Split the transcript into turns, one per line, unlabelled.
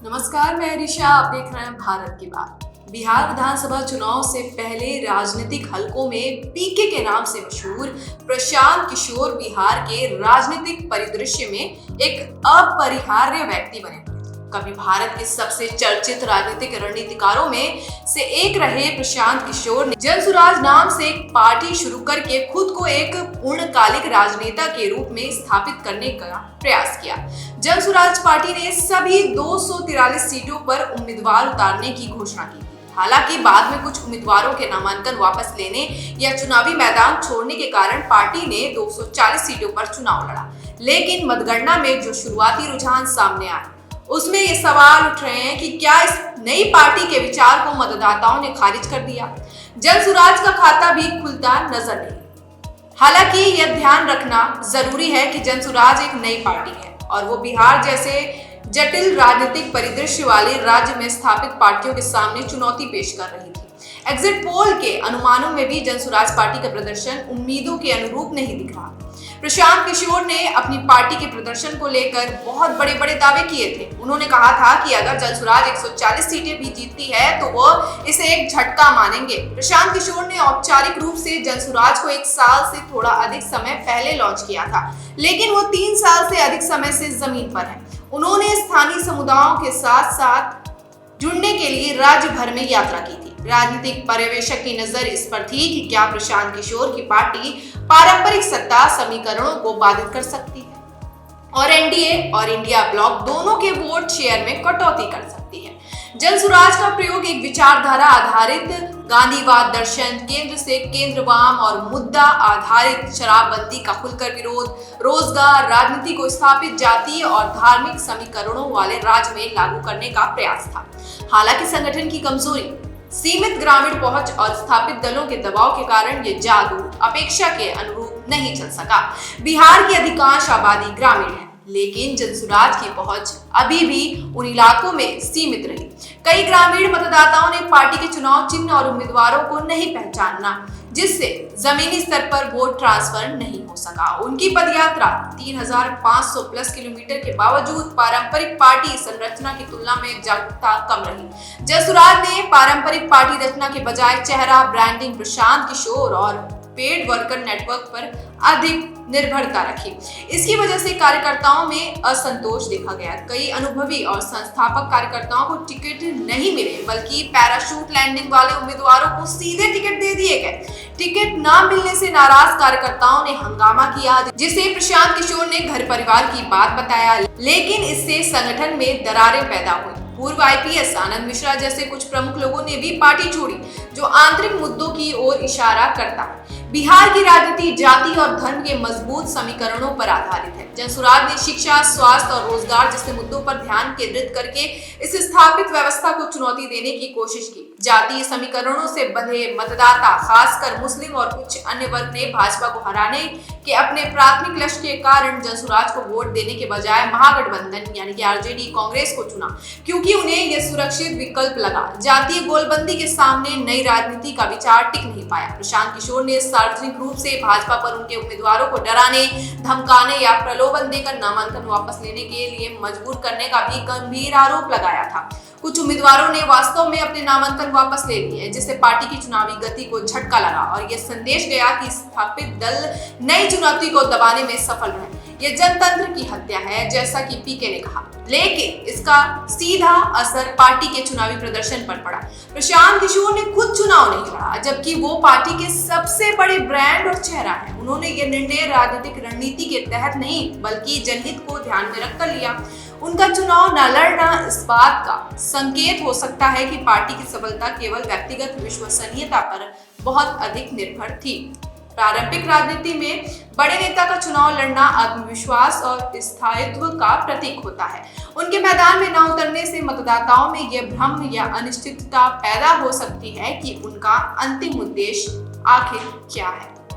नमस्कार, मैं ऋषा। आप देख रहे हैं भारत की बात। बिहार विधानसभा चुनाव से पहले राजनीतिक हलकों में पीके के नाम से मशहूर प्रशांत किशोर बिहार के राजनीतिक परिदृश्य में एक अपरिहार्य व्यक्ति बने हुए थे। कभी भारत के सबसे चर्चित राजनीतिक रणनीतिकारों में से एक रहे प्रशांत किशोर ने जनसुराज नाम से एक पार्टी शुरू करके खुद को एक पूर्णकालिक राजनेता के रूप में स्थापित करने का प्रयास किया। जनसुराज पार्टी ने सभी 243 सीटों पर उम्मीदवार उतारने की घोषणा की। हालांकि बाद में कुछ उम्मीदवारों के नामांकन वापस लेने या चुनावी मैदान छोड़ने के कारण पार्टी ने 240 सीटों पर चुनाव लड़ा। लेकिन मतगणना में जो शुरुआती रुझान सामने आए उसमें ये सवाल उठ रहे हैं कि क्या इस नई पार्टी के विचार को मतदाताओं ने खारिज कर दिया। जनसुराज का खाता भी खुलता नजर नहीं। हालांकि यह ध्यान रखना जरूरी है कि जनसुराज एक नई पार्टी है और वो बिहार जैसे जटिल राजनीतिक परिदृश्य वाले राज्य में स्थापित पार्टियों के सामने चुनौती पेश कर रही थी। एग्जिट पोल के अनुमानों में भी जनसुराज पार्टी का प्रदर्शन उम्मीदों के अनुरूप नहीं दिख रहा। प्रशांत किशोर ने अपनी पार्टी के प्रदर्शन को लेकर बहुत बड़े बड़े दावे किए थे। उन्होंने कहा था कि अगर जनसुराज 140 सीटें भी जीतती है तो वो इसे एक झटका मानेंगे। प्रशांत किशोर ने औपचारिक रूप से जनसुराज को 1 साल से थोड़ा अधिक समय पहले लॉन्च किया था, लेकिन वो 3 साल से अधिक समय से जमीन पर है। उन्होंने स्थानीय समुदायों के साथ साथ जुड़ने के लिए राज्य भर में यात्रा की थी। राजनीतिक पर्यवेक्षक की नजर इस पर थी कि क्या प्रशांत किशोर की पार्टी पारंपरिक सत्ता समीकरणों को बाधित कर सकती है और एनडीए और इंडिया ब्लॉक दोनों के वोट शेयर में कटौती कर सकती है। जनसुराज का प्रयोग एक विचारधारा आधारित गांधीवाद दर्शन, केंद्र से केंद्रवाम और मुद्दा आधारित शराबबंदी का खुलकर विरोध, रोजगार राजनीति को स्थापित जातीय और धार्मिक समीकरणों वाले राज्य में लागू करने का प्रयास था। हालांकि संगठन की कमजोरी, सीमित ग्रामीण पहुंच और स्थापित दलों के दबाव के कारण ये जादू अपेक्षा के अनुरूप नहीं चल सका। बिहार की अधिकांश आबादी ग्रामीण है, लेकिन जनसुराज की पहुंच अभी भी उन इलाकों में सीमित रही। कई ग्रामीण मतदाताओं ने पार्टी के चुनाव चिन्ह और उम्मीदवारों को नहीं पहचाना, जिससे जमीनी स्तर पर वोट ट्रांसफर नहीं हो सका। उनकी पदयात्रा 3500 प्लस किलोमीटर के बावजूद पारंपरिक पार्टी संरचना की तुलना में जागरूकता कम रही। जनसुराज ने पारंपरिक पार्टी रचना के बजाय चेहरा ब्रांडिंग, प्रशांत किशोर और पेड वर्कर नेटवर्क पर अधिक निर्भरता रखी। इसकी वजह से कार्यकर्ताओं में असंतोष देखा गया। कई अनुभवी और संस्थापक कार्यकर्ताओं को टिकट नहीं मिले, बल्कि पैराशूट लैंडिंग वाले उम्मीदवारों को सीधे टिकट दे दिए गए। टिकट न मिलने से नाराज कार्यकर्ताओं ने हंगामा किया, जिसे प्रशांत किशोर ने घर परिवार की बात बताया। लेकिन इससे संगठन में दरारें पैदा हुई। पूर्व आईपीएस आनंद मिश्रा जैसे कुछ प्रमुख लोगों ने भी पार्टी छोड़ी, जो आंतरिक मुद्दों की ओर इशारा करता है। बिहार की राजनीति जाति और धर्म के मजबूत समीकरणों पर आधारित है। जनसुराज ने शिक्षा, स्वास्थ्य और रोजगार जैसे मुद्दों पर ध्यान केंद्रित करके इस स्थापित व्यवस्था को चुनौती देने की कोशिश की। जातीय समीकरणों से बंधे मतदाता, खासकर मुस्लिम और कुछ अन्य वर्ग ने भाजपा को हराने के अपने प्राथमिक लक्ष्य के कारण जनसुराज को वोट देने के बजाय महागठबंधन यानी कि आरजेडी कांग्रेस को चुना, क्योंकि उन्हें यह सुरक्षित विकल्प लगा। जातीय गोलबंदी के सामने नई राजनीति का विचार टिक नहीं पाया। प्रशांत किशोर ने सार्वजनिक रूप से भाजपा पर उनके उम्मीदवारों को डराने, धमकाने या प्रलोभन देकर नामांकन वापस लेने के लिए मजबूर करने का भी गंभीर आरोप लगाया था। कुछ उम्मीदवारों ने वास्तव में अपने नामांकन वापस ले लिए, जिससे पार्टी की चुनावी गति को झटका लगा और यह संदेश गया कि स्थापित दल नई चुनौती को दबाने में सफल रहे। यह जनतंत्र की हत्या है, जैसा कि पीके ने कहा, लेकिन इसका सीधा असर पार्टी के चुनावी प्रदर्शन पर पड़ा। प्रशांत किशोर ने खुद चुनाव नहीं लड़ा, जबकि वो पार्टी के सबसे बड़े ब्रांड और चेहरा है। उन्होंने यह निर्णय राजनीतिक रणनीति के तहत नहीं, बल्कि जनहित को ध्यान में रखकर लिया। उनका चुनाव न लड़ना इस बात का संकेत हो सकता है कि पार्टी की सफलता केवल व्यक्तिगत विश्वसनीयता पर बहुत अधिक निर्भर थी। पारंपरिक राजनीति में बड़े नेता का चुनाव लड़ना आत्मविश्वास और स्थायित्व का प्रतीक होता है। उनके मैदान में न उतरने से मतदाताओं में यह भ्रम या अनिश्चितता पैदा हो सकती है कि उनका अंतिम उद्देश्य आखिर क्या है।